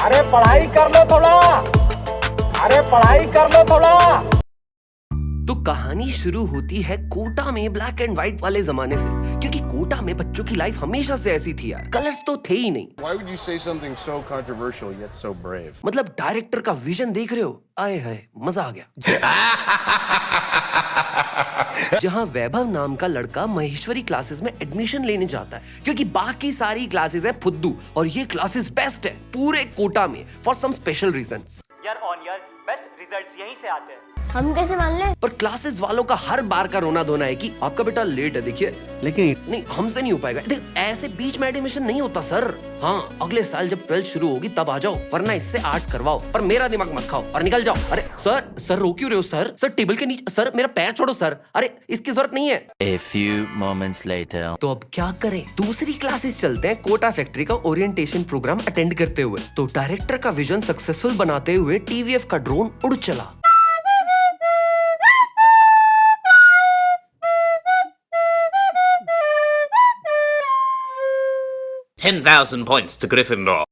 अरे पढ़ाई कर लो थोड़ा, अरे पढ़ाई कर लो थोड़ा। तो कहानी शुरू होती है कोटा में ब्लैक एंड व्हाइट वाले जमाने से, क्योंकि कोटा में बच्चों की लाइफ हमेशा से ऐसी थी यार, कलर्स तो थे ही नहीं। Why would you say something so controversial yet so brave? मतलब डायरेक्टर का विजन देख रहे हो, आए हाय मजा आ गया। जहां वैभव नाम का लड़का महेश्वरी क्लासेस में एडमिशन लेने जाता है, क्योंकि बाकी सारी क्लासेस है फुद्दू और ये क्लासेस बेस्ट है पूरे कोटा में for some special reasons. Year on year best results यहीं से आते हैं। हम कैसे मान ले? पर क्लासेस वालों का हर बार का रोना धोना है कि आपका बेटा लेट है, देखिए लेकिन नहीं हमसे नहीं हो पाएगा। देख ऐसे बीच में एडमिशन नहीं होता सर। हाँ अगले साल जब 12th शुरू होगी तब आ जाओ, वरना इससे आर्ट्स करवाओ, पर मेरा दिमाग मत खाओ और निकल जाओ। अरे सर रो क्यों रहे हो सर? सर टेबल के नीचे, सर मेरा पैर छोड़ो सर। अरे इसकी जरूरत नहीं है। A few moments later. तो अब क्या करें? दूसरी क्लासेस चलते हैं कोटा फैक्ट्री का ओरिएंटेशन प्रोग्राम अटेंड करते हुए। तो डायरेक्टर का विजन सक्सेसफुल बनाते हुए टीवीएफ का ड्रोन उड़ चला। $10,000 points to Gryffindor.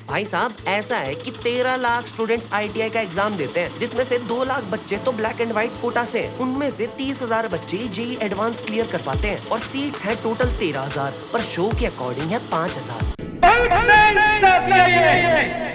भाई साहब ऐसा है कि 13 लाख स्टूडेंट्स आईटीआई का एग्जाम देते हैं, जिसमें से 2 लाख बच्चे तो ब्लैक एंड व्हाइट कोटा से हैं। उनमें से 30,000 बच्चे जेई एडवांस क्लियर कर पाते हैं और सीट्स हैं टोटल 13,000, पर शो के अकॉर्डिंग है 5,000।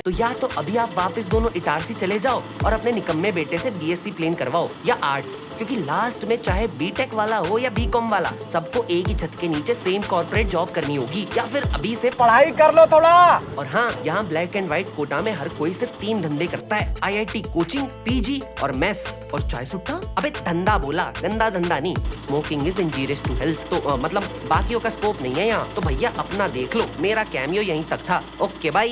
तो या तो अभी आप वापस दोनों इटारसी चले जाओ और अपने निकम्मे बेटे से बीएससी प्लेन करवाओ या आर्ट्स, क्योंकि लास्ट में चाहे बीटेक वाला हो या बीकॉम वाला, सबको एक ही छत के नीचे सेम कॉर्पोरेट जॉब करनी होगी। या फिर अभी से पढ़ाई कर लो थोड़ा। और हाँ यहाँ ब्लैक एंड व्हाइट कोटा में हर कोई सिर्फ 3 धंधे करता है, आईआईटी कोचिंग, पीजी और मेस और चाय सुट्टा। अबे धंधा बोला, गंदा धंधा नहीं। Smoking is injurious to health. तो मतलब बाकियों का स्कोप नहीं है यहाँ, तो भैया अपना देख लो। मेरा कैमियो यहीं तक था। Okay bye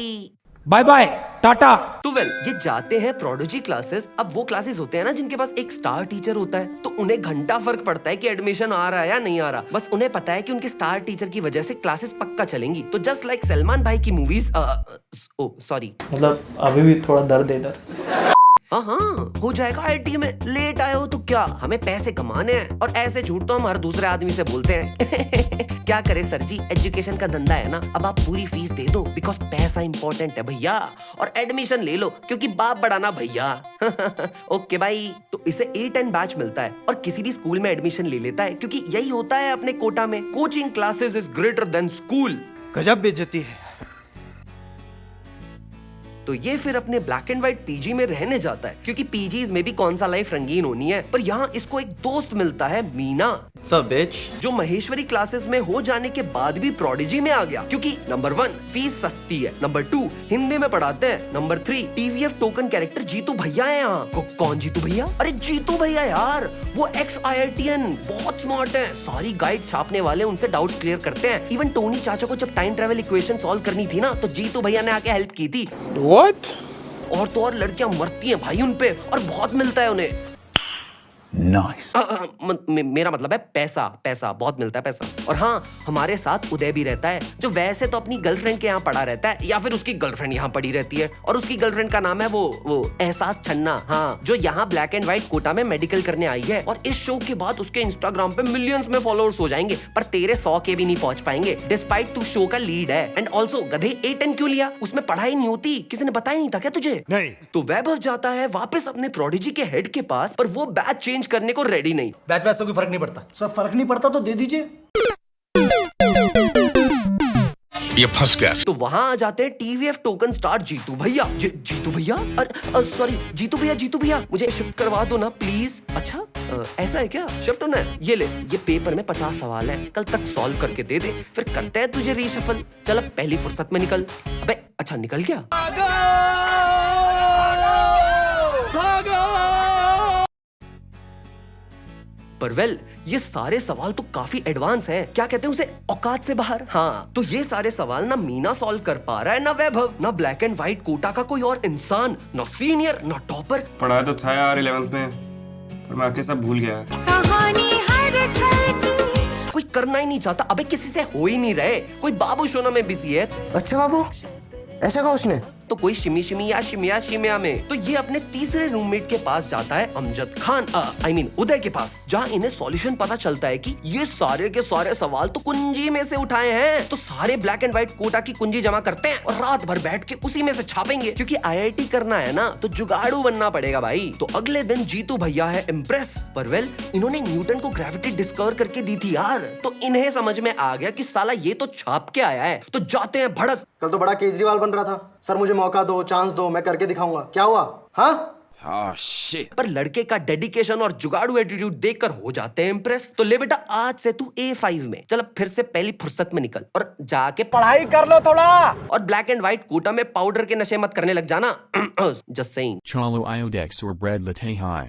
bye bye tata. तो वेल ये जाते हैं प्रोडिजी क्लासेस। अब वो क्लासेस होते हैं ना जिनके पास एक स्टार टीचर होता है, तो उन्हें घंटा फर्क पड़ता है कि एडमिशन आ रहा है या नहीं आ रहा। बस उन्हें पता है कि उनके स्टार टीचर की वजह से क्लासेस पक्का चलेंगी। तो जस्ट लाइक सलमान भाई की मूवीज, ओ सॉरी, मतलब अभी भी थोड़ा दर्द है इधर। हाँ हो जाएगा आईटी में। लेट आए हो तो क्या, हमें पैसे कमाने हैं और ऐसे झूठ तो हम हर दूसरे आदमी से बोलते हैं। क्या करे सर जी, एजुकेशन का धंधा है ना। अब आप पूरी फीस दे दो बिकॉज पैसा इंपॉर्टेंट है भैया, और एडमिशन ले लो क्योंकि बाप बढ़ाना भैया। ओके भाई। तो इसे 8-10 बैच मिलता है और किसी भी स्कूल में एडमिशन ले लेता है, क्योंकि यही होता है अपने कोटा में, coaching classes is greater than school. गजब बेइज्जती है। तो ये फिर अपने ब्लैक एंड व्हाइट पीजी में रहने जाता है, क्योंकि पीजीज में भी कौन सा लाइफ रंगीन होनी है। पर यहाँ इसको एक दोस्त मिलता है, मीना, जो महेश्वरी क्लासेस में हो जाने के बाद भी प्रोडिजी में आ गया, क्योंकि नंबर 1 फीस सस्ती है, नंबर 2 हिंदी में पढ़ाते हैं, number 3 TVF token character Jeetu भैया है यहाँ। कौन जीतू भैया? अरे जीतू भैया यार, वो एक्स IITian, बहुत स्मार्ट है, सारी गाइड छापने वाले, उनसे डाउट्स क्लियर करते हैं। इवन टोनी चाचा को जब टाइम ट्रेवल इक्वेशन सॉल्व करनी थी ना, तो जीतू भैया ने आके हेल्प की थी। What? और तो और लड़कियां मरती हैं भाई उनपे, और बहुत मिलता है उन्हें। नाइस। मेरा मतलब है पैसा, पैसा बहुत मिलता है पैसा। और हाँ हमारे साथ उदय भी रहता है, जो वैसे तो अपनी गर्लफ्रेंड के यहाँ पड़ा रहता है, या फिर उसकी गर्लफ्रेंड यहाँ पड़ी रहती है, और उसकी गर्लफ्रेंड का नाम है वो एहसास छन्ना। हाँ, जो यहाँ ब्लैक एंड व्हाइट कोटा में मेडिकल करने आई है, और इस शो के बाद उसके इंस्टाग्राम पे मिलियंस में फॉलोअर्स हो जाएंगे, पर तेरे 100 के भी नहीं पहुंच पाएंगे, डिस्पाइट तू शो का लीड है। एंड ऑल्सो गधे 8-10 क्यों लिया? उसमें पढ़ाई नहीं होती, किसी ने बताया नहीं था क्या तुझे? नहीं। तो वैभव जाता है वापस अपने प्रोडिजी के हेड के पास, पर वो बैच चेंज करने को रेडी नहीं। बैच वैसे कोई फर्क नहीं पड़ता। सब फर्क नहीं पड़ता तो दे दीजिए। ये फंस गया। तो वहां आ जाते हैं टीवीएफ टोकन स्टार जीतू भैया। जीतू भैया, सॉरी जीतू भैया मुझे शिफ्ट करवा दो ना प्लीज। अच्छा ऐसा है क्या, शिफ्ट होना है? ये ले, ये पेपर में 50 सवाल है, कल तक सॉल्व करके दे दे, फिर करते हैं तुझे रीशफल। चल अब पहली फुर्सत में निकल। अबे अच्छा निकल गया। पर वेल ये सारे सवाल तो काफी एडवांस हैं, क्या कहते हैं उसे, औकात से बाहर। हाँ तो ये सारे सवाल ना मीना सॉल्व कर पा रहा है, ना वैभव, ना ब्लैक एंड व्हाइट कोटा का कोई और इंसान, ना सीनियर ना टॉपर। पढ़ाया तो था यार 11th में, पर मैं आके सब भूल गया। कोई करना ही नहीं चाहता। अबे किसी से हो ही नहीं रहे, कोई बाबू सोना में बिजी है। अच्छा बाबू, ऐसा कहा उसने? तो कोई शिमी शिमी या शिमिया शिमिया में। तो ये अपने तीसरे रूममेट के पास जाता है, अमजद खान I mean उदय के पास, जहाँ इन्हें सॉल्यूशन पता चलता है कि ये सारे के सारे सवाल तो कुंजी में से उठाए हैं। तो सारे ब्लैक एंड व्हाइट कोटा की कुंजी जमा करते हैं और रात भर बैठ के उसी में से छापेंगे, क्योंकि IIT करना है ना, तो जुगाड़ू बनना पड़ेगा भाई। तो अगले दिन जीतू भैया है इम्प्रेस, पर वेल इन्होंने न्यूटन को ग्रेविटी डिस्कवर करके दी थी यार। तो इन्हें समझ में आ गया कि साला ये तो छाप के आया है, तो जाते हैं भड़क। कल तो बड़ा केजरीवाल बन रहा था, सर मुझे मौका दो, चांस दो, मैं करके दिखाऊंगा। क्या हुआ? हाँ पर लड़के का डेडिकेशन और जुगाड़ू एटीट्यूड देखकर हो जाते हैं इम्प्रेस। तो ले बेटा, आज से तू A5 में चल, फिर से पहली फुर्सत में निकल और जाके पढ़ाई कर लो थोड़ा। और ब्लैक एंड व्हाइट कोटा में पाउडर के नशे मत करने लग जाना। Just saying. Charlo Iodex or bread latte high.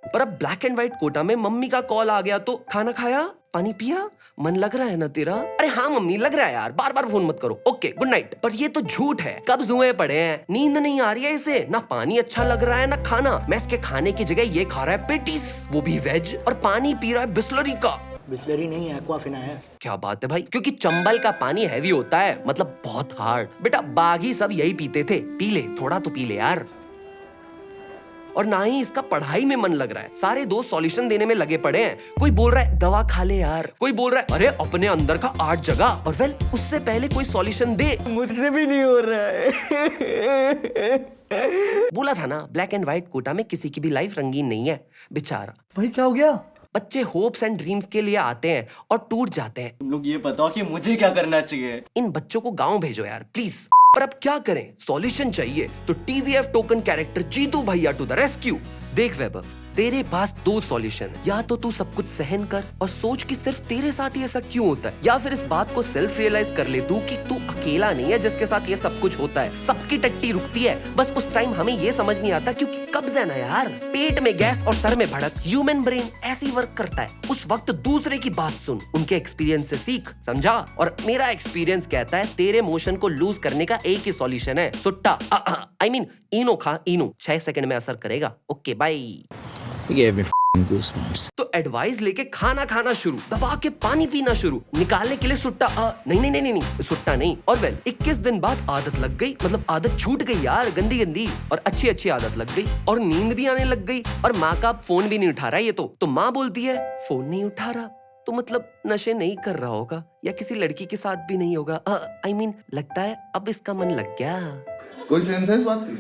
पर अब ब्लैक एंड व्हाइट कोटा में मम्मी का कॉल आ गया, तो खाना खाया, पानी पिया, मन लग रहा है ना तेरा? अरे हाँ मम्मी लग रहा है यार, बार बार फोन मत करो, ओके गुड नाइट। पर ये तो झूठ है, कब जुए पड़े हैं, नींद नहीं आ रही है इसे, ना पानी अच्छा लग रहा है ना खाना। मैस के खाने की जगह ये खा रहा है पेटीज, वो भी वेज, और पानी पी रहा है बिस्लरी का। बिस्लरी नहीं है, एक्वाफिना है। क्या बात है भाई, क्योंकि चंबल का पानी हैवी होता है, मतलब बहुत हार्ड। बेटा बागी सब यही पीते थे, पी ले थोड़ा तो पी ले यार। और ना ही इसका पढ़ाई में मन लग रहा है, सारे दोस्त सॉल्यूशन देने में लगे पड़े हैं। कोई बोल रहा है दवा खा ले यार, कोई बोल रहा है अरे अपने अंदर का 8 जगह, और वेल उससे पहले कोई सॉल्यूशन दे। मुझसे भी नहीं हो रहा है। बोला था ना, ब्लैक एंड व्हाइट कोटा में किसी की भी लाइफ रंगीन नहीं है बेचारा। भाई क्या हो गया? बच्चे होप्स एंड ड्रीम्स के लिए आते हैं और टूट जाते हैं। तुम लोग ये बताओ कि मुझे क्या करना चाहिए? इन बच्चों को गांव भेजो यार प्लीज। पर अब क्या करें, सॉल्यूशन चाहिए, तो TVF टोकन कैरेक्टर जीतू भैया टू द रेस्क्यू। देख वैभव, तेरे पास 2 सॉल्यूशन है, या तो तू सब कुछ सहन कर और सोच कि सिर्फ तेरे साथ ही ऐसा क्यों होता है, या फिर इस बात को सेल्फ रियलाइज कर ले तू कि तू अकेला नहीं है जिसके साथ ये सब कुछ होता है। सबकी टट्टी रुकती है, बस उस टाइम हमें ये समझ नहीं आता, क्योंकि कब्ज है ना यार, पेट में गैस और सर में भड़क। ह्यूमन ब्रेन ऐसी वर्क करता है। उस वक्त दूसरे की बात सुन, उनके एक्सपीरियंस से सीख, समझा? और मेरा एक्सपीरियंस कहता है तेरे मोशन को लूज करने का एक ही सॉल्यूशन है, सुट्टा I mean इनो खा, इनो 6 सेकंड में असर करेगा। Okay bye. You gave me goosebumps. तो एडवाइस लेके खाना खाना शुरू, दबा के पानी पीना शुरू, निकालने के लिए सुट्टा नहीं सुट्टा नहीं। और वेल 21 दिन बाद आदत लग गई, मतलब आदत छूट गई यार, गंदी गंदी और अच्छी अच्छी आदत लग गई, और नींद भी आने लग गई। और माँ का फोन भी नहीं उठा रहा है ये तो माँ बोलती है फोन नहीं उठा रहा तो मतलब नशे नहीं कर रहा होगा, या किसी लड़की के साथ भी नहीं होगा। I mean लगता है अब इसका मन लग गया। कोई सेंस है इस बात की?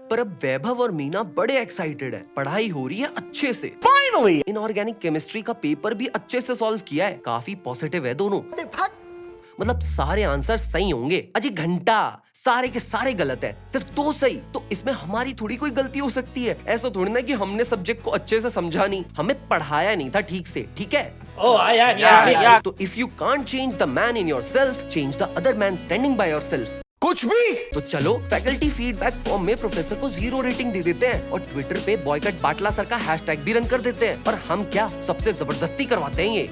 पर अब वैभव और मीना बड़े एक्साइटेड है, पढ़ाई हो रही है अच्छे से। फाइनली इनऑर्गेनिक केमिस्ट्री का पेपर भी अच्छे से सॉल्व किया है, काफी पॉजिटिव है दोनों, मतलब सारे आंसर सही होंगे। अजी घंटा, सारे के सारे गलत है, सिर्फ 2 सही। तो इसमें हमारी थोड़ी कोई गलती हो सकती है? ऐसा थोड़ी ना कि हमने सब्जेक्ट को अच्छे से समझा नहीं, हमें पढ़ाया नहीं था ठीक से, ठीक है? तो if you can't change the man in yourself, change the other man standing by yourself. कुछ भी। तो चलो फैकल्टी फीडबैक फॉर्म में प्रोफेसर को 0 रेटिंग दे देते हैं, और ट्विटर पे बॉयकट बाटला सर का हैशटैग भी रन कर देते हैं। और हम क्या सबसे जबरदस्ती करवाते हैं ये।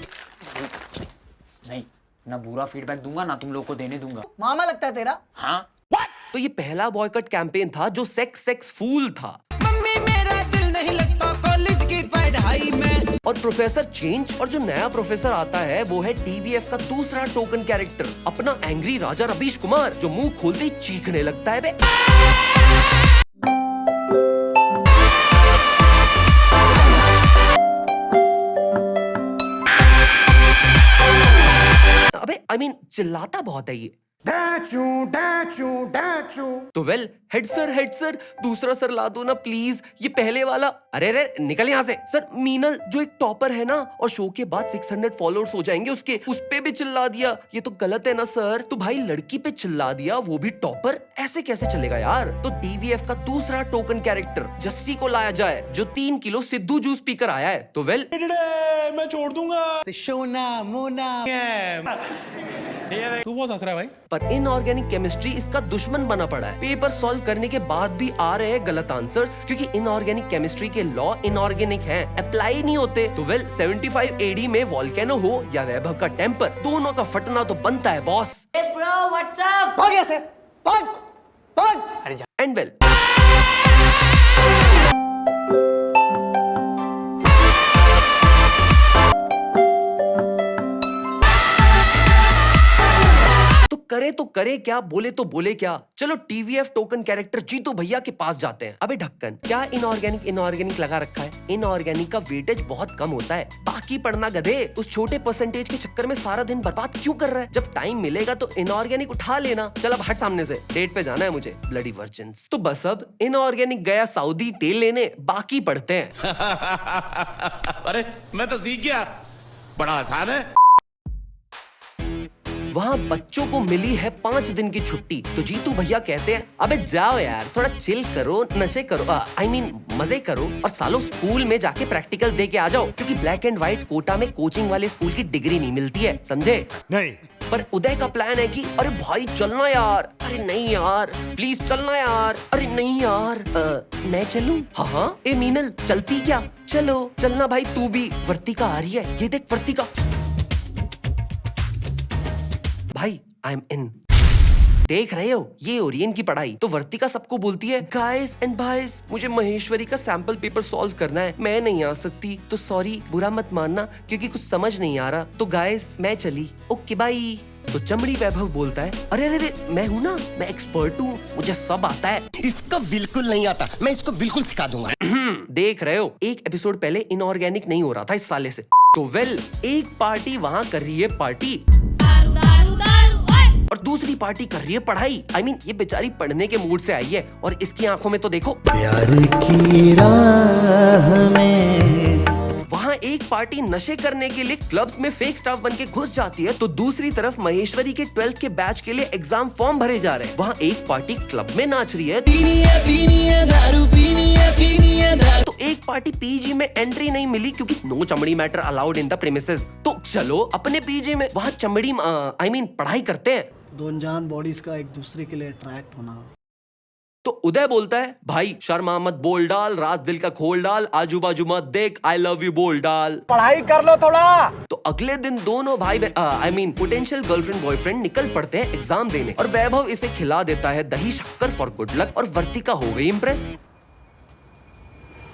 नहीं, ना बुरा फीडबैक दूंगा ना तुम लोग को देने दूंगा। मामा लगता है तेरा? हाँ। तो ये पहला बॉयकट कैंपेन था जो सेक्स फूल था। मम्मी मेरा दिल नहीं लगता कॉलेज की पढ़ाई में। और प्रोफेसर चेंज, और जो नया प्रोफेसर आता है वो है TVF का दूसरा टोकन कैरेक्टर, अपना एंग्री राजा रवीश कुमार, जो मुंह खोलते ही चीखने लगता है बे। अबे I mean चिल्लाता बहुत है ये। तो वेल हेड सर दूसरा सर ला दो ना प्लीज, ये पहले वाला। अरे निकल यहाँ से। सर मीनल जो एक टॉपर है ना, और शो के बाद 600 फॉलोअर्स हो जाएंगे उसके, उस पे भी चिल्ला दिया, ये तो गलत है ना सर? तो भाई लड़की पे चिल्ला दिया, वो भी टॉपर, ऐसे कैसे चलेगा यार? तो TVF का दूसरा टोकन कैरेक्टर जस्सी को लाया जाए, जो 3 किलो सिद्धू जूस पीकर आया है। तो वेल मैं छोड़ दूंगा। सोना मोना तू बहुत हंस रहा है भाई। पर इनऑर्गेनिक केमिस्ट्री इसका दुश्मन बना पड़ा है। पेपर सॉल्व करने के बाद भी आ रहे हैं गलत आंसर्स, क्योंकि इनऑर्गेनिक केमिस्ट्री के लॉ इनऑर्गेनिक हैं, अप्लाई नहीं होते। तो वेल 75 AD में वोल्केनो हो या वैभव का टेम्पर, दोनों का फटना तो बनता है बॉस। Bro what's up? भाग ऐसे, भाग। एंड वेल तो करे क्या, बोले तो बोले क्या। चलो टीवीएफ टोकन कैरेक्टर जीतू भैया के पास जाते हैं। अबे ढक्कन, क्या इनऑर्गेनिक लगा रखा है? इनऑर्गेनिक का वेटेज बहुत कम होता है, बाकी पढ़ना गधे। उस छोटे परसेंटेज के चक्कर में सारा दिन बर्बाद क्यों कर रहा है? जब टाइम मिलेगा तो इनऑर्गेनिक उठा लेना। चल अब हट सामने से, डेट पे जाना है मुझे, ब्लडी वर्जिन्स। तो बस अब इनऑर्गेनिक गया सऊदी तेल लेने, बाकी पढ़ते हैं। अरे मैं तो सीख गया, बड़ा आसान है। वहाँ बच्चों को मिली है 5 दिन की छुट्टी, तो जीतू भैया कहते हैं अबे जाओ यार, थोड़ा चिल करो, नशे करो, I mean मजे करो, और सालों स्कूल में जाके प्रैक्टिकल दे के आ जाओ, क्योंकि ब्लैक एंड व्हाइट कोटा में कोचिंग वाले स्कूल की डिग्री नहीं मिलती है, समझे? नहीं। पर उदय का प्लान है कि अरे भाई चलना यार, अरे नहीं यार प्लीज चलना यार, अरे नहीं यार मैं चलूं? हाँ ए मीनल चलती क्या? चलो चलना भाई तू भी। वर्तिका आ रही है, ये देख वर्तिका। भाई आई एम इन। देख रहे हो, ये हो रही है इनकी पढ़ाई। तो वर्तिका सबको बोलती है गाइस एंड भाईस, मुझे महेश्वरी का सैंपल पेपर सॉल्व करना है, मैं नहीं आ सकती, तो सॉरी बुरा मत मानना, क्योंकि कुछ समझ नहीं आ रहा। तो गाइस मैं चली, ओके बाय। तो चमड़ी वैभव बोलता है अरे अरे मैं हूँ ना, मैं एक्सपर्ट हूँ, मुझे सब आता है। इसको बिल्कुल नहीं आता, मैं इसको बिल्कुल सिखा दूंगा। देख रहे हो, एक एपिसोड पहले इनऑर्गेनिक नहीं हो रहा था इस साले से। तो वेल, एक पार्टी वहाँ कर रही है पार्टी, और दूसरी पार्टी कर रही है पढ़ाई। I mean, ये बेचारी पढ़ने के मूड से आई है, और इसकी आंखों में तो देखो प्यार की राह में। वहाँ एक पार्टी नशे करने के लिए क्लब्स में फेक स्टाफ बन के घुस जाती है, तो दूसरी तरफ महेश्वरी के 12th के बैच के लिए एग्जाम फॉर्म भरे जा रहे हैं। वहाँ एक पार्टी क्लब में नाच रही है, तो एक पार्टी पीजी में एंट्री नहीं मिली, क्योंकि नो चमड़ी matter allowed in the premises. तो चलो अपने पीजी में वहाँ चमड़ी I mean पढ़ाई करते हैं। दोनों जान बॉडीज का एक दूसरे के लिए अट्रैक्ट होना। तो उदय बोलता है भाई शर्मा मत बोल डाल, राज दिल का खोल डाल, आजू बाजू मत देख, आई लव यू बोल डाल, पढ़ाई कर लो थोड़ा। तो अगले दिन दोनों भाई I mean potential girlfriend boyfriend निकल पड़ते हैं एग्जाम देने, और वैभव इसे खिला देता है दही शक्कर फॉर गुड लक, और वर्तिका हो गई इंप्रेस।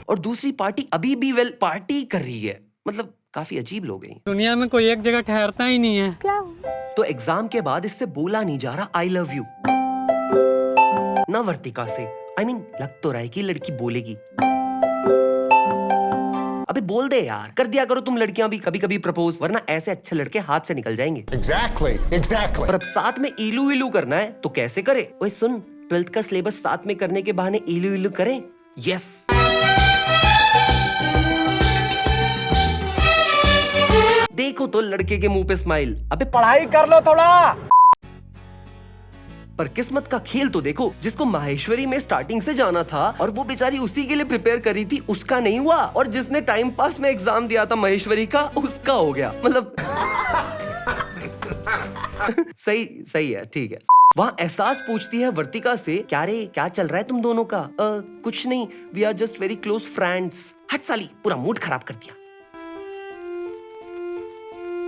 और दूसरी पार्टी अभी भी वेल पार्टी कर रही है, मतलब काफी अजीब लोग हैं। दुनिया में कोई एक जगह ठहरता ही नहीं है। तो एग्जाम के बाद इससे बोला नहीं जा रहा आई लव यू ना वर्तिका से। I mean लग तो रहा है कि लड़की बोलेगी। अबे बोल दे यार, कर दिया करो तुम लड़कियां भी कभी कभी प्रपोज, वरना ऐसे अच्छे लड़के हाथ से निकल जाएंगे। Exactly. पर अब साथ में इलू इलू करना है तो कैसे करे? ओए सुन, 12th का सिलेबस साथ में करने के बहाने इलू इलू करें। यस देखो तो लड़के के मुंह पे स्माइल। अबे पढ़ाई कर लो थोड़ा। पर किस्मत का खेल तो देखो, जिसको माहेश्वरी में स्टार्टिंग से जाना था और वो बेचारी उसी के लिए प्रिपेयर करी थी, उसका नहीं हुआ, और जिसने टाइम पास में एग्जाम दिया था महेश्वरी का, उसका हो गया। मतलब सही है, ठीक है। वहाँ एहसास पूछती है वर्तिका से क्या रे क्या चल रहा है तुम दोनों का? कुछ नहीं, we are just very close friends. हट साली, पूरा मूड खराब कर दिया।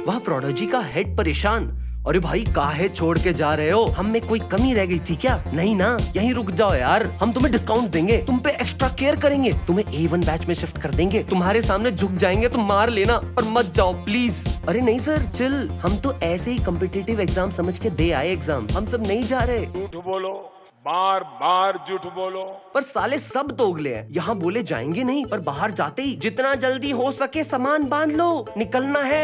वह प्रोडोजी का हेड परेशान, अरे भाई काहे छोड़ के जा रहे हो? हम में कोई कमी रह गई थी क्या? नहीं ना, यहीं रुक जाओ यार, हम तुम्हें डिस्काउंट देंगे, तुम पे एक्स्ट्रा केयर करेंगे, तुम्हें A1 बैच में शिफ्ट कर देंगे, तुम्हारे सामने झुक जाएंगे, तुम मार लेना, पर मत जाओ प्लीज। अरे नहीं सर चिल, हम तो ऐसे ही कॉम्पिटिटिव एग्जाम समझ के दे आए एग्जाम, हम सब नहीं जा रहे। झूठ बोलो, बार बार झूठ बोलो। पर साले सब दोगले हैं, यहाँ बोले जाएंगे नहीं, पर बाहर जाते ही जितना जल्दी हो सके सामान बांध लो, निकलना है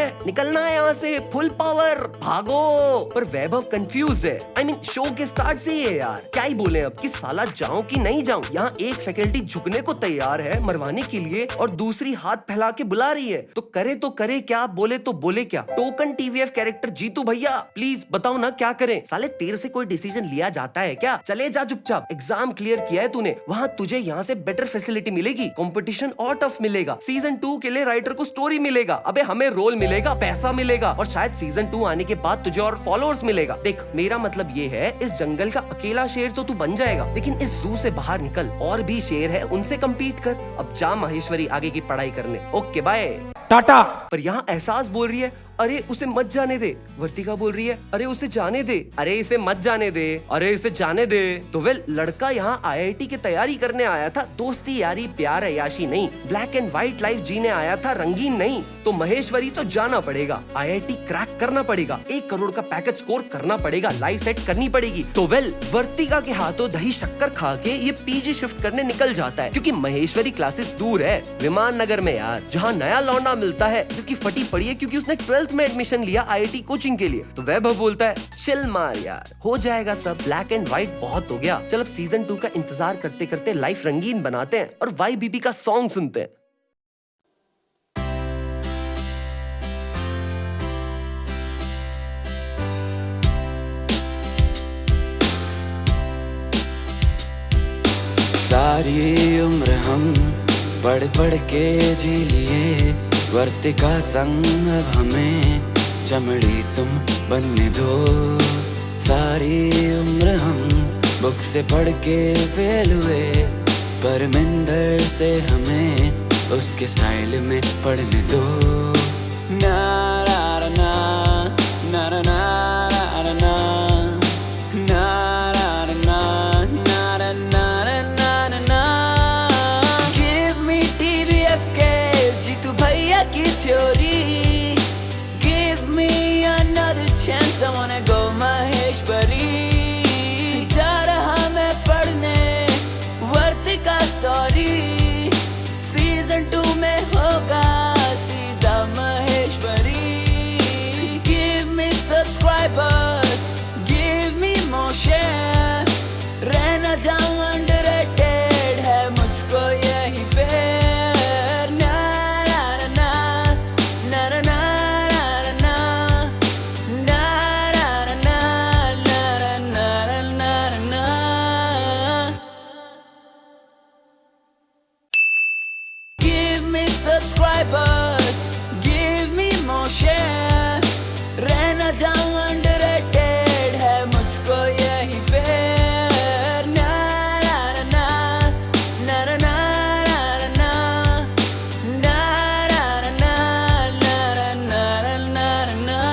यहाँ से, फुल पावर, भागो। पर वैभव कंफ्यूज है। I mean, शो के स्टार्ट से ही है यार, क्या ही बोले अब कि साला जाऊं कि नहीं जाऊं। यहाँ एक फैकल्टी झुकने को तैयार है मरवाने के लिए, और दूसरी हाथ फैला के बुला रही है, तो करे क्या, बोले तो बोले क्या। टोकन टीवीएफ कैरेक्टर जीतू भैया प्लीज बताओ ना क्या करें? साले तेरे से कोई डिसीजन लिया जाता है क्या? चले जा चुपचाप, एग्जाम क्लियर किया है तूने, वहाँ तुझे यहाँ से बेटर फैसिलिटी मिलेगी, कंपटीशन और टफ मिलेगा, सीजन 2 के लिए राइटर को स्टोरी मिलेगा, अबे हमें रोल मिलेगा, पैसा मिलेगा, और शायद सीजन 2 आने के बाद तुझे और फॉलोअर्स मिलेगा। देख मेरा मतलब ये है, इस जंगल का अकेला शेर तो तू बन जाएगा, लेकिन इस जू से बाहर निकल, और भी शेर है, उनसे कम्पीट कर। अब जा महेश्वरी आगे की पढ़ाई करने, ओके बाय टाटा। पर यहाँ एहसास बोल रही है अरे उसे मत जाने दे। वर्तिका बोल रही है अरे उसे जाने दे, अरे इसे मत जाने दे, अरे इसे जाने दे। तो वेल लड़का यहाँ IIT की तैयारी करने आया था, दोस्ती यारी प्यार अयाशी नहीं, ब्लैक एंड व्हाइट लाइफ जीने आया था, रंगीन नहीं। तो महेश्वरी तो जाना पड़ेगा, IIT क्रैक करना पड़ेगा, 1 करोड़ का पैकेज स्कोर करना पड़ेगा, लाइफ सेट करनी पड़ेगी। तो वेल वर्तिका के हाथों दही शक्कर खा के ये PG शिफ्ट करने निकल जाता है, क्योंकि महेश्वरी क्लासेस दूर है, विमान नगर में यार, जहाँ नया लौंडा मिलता है जिसकी फटी पड़ी है क्योंकि उसने 12th में एडमिशन लिया IIT कोचिंग के लिए। तो वैभव बोलता है चिल मार यार, हो जाएगा सब, ब्लैक एंड व्हाइट बहुत हो गया, चल अब सीजन 2 का इंतजार करते करते लाइफ रंगीन बनाते हैं और YBB का सॉन्ग सुनते हैं। सारी उम्र हम पढ़ पढ़ के जी लिए, वर्तिका संग अब हमें चमड़ी तुम बनने दो। सारी उम्र हम बुक से पढ़ के फेल हुए, परमिंदर से हमें उसके स्टाइल में पढ़ने दो। ना ना ना ना ना ना ना ना theory, give me another chance, I wanna go Maheshwari. जा रहा मैं पढ़ने वर्तिका सॉरी, सीजन 2 में होगा सीधा Maheshwari. Give me subscribers, give me more share, रहना जाऊं underrated है मुझको यही फेर। Subscribers, give me more share, रहना जा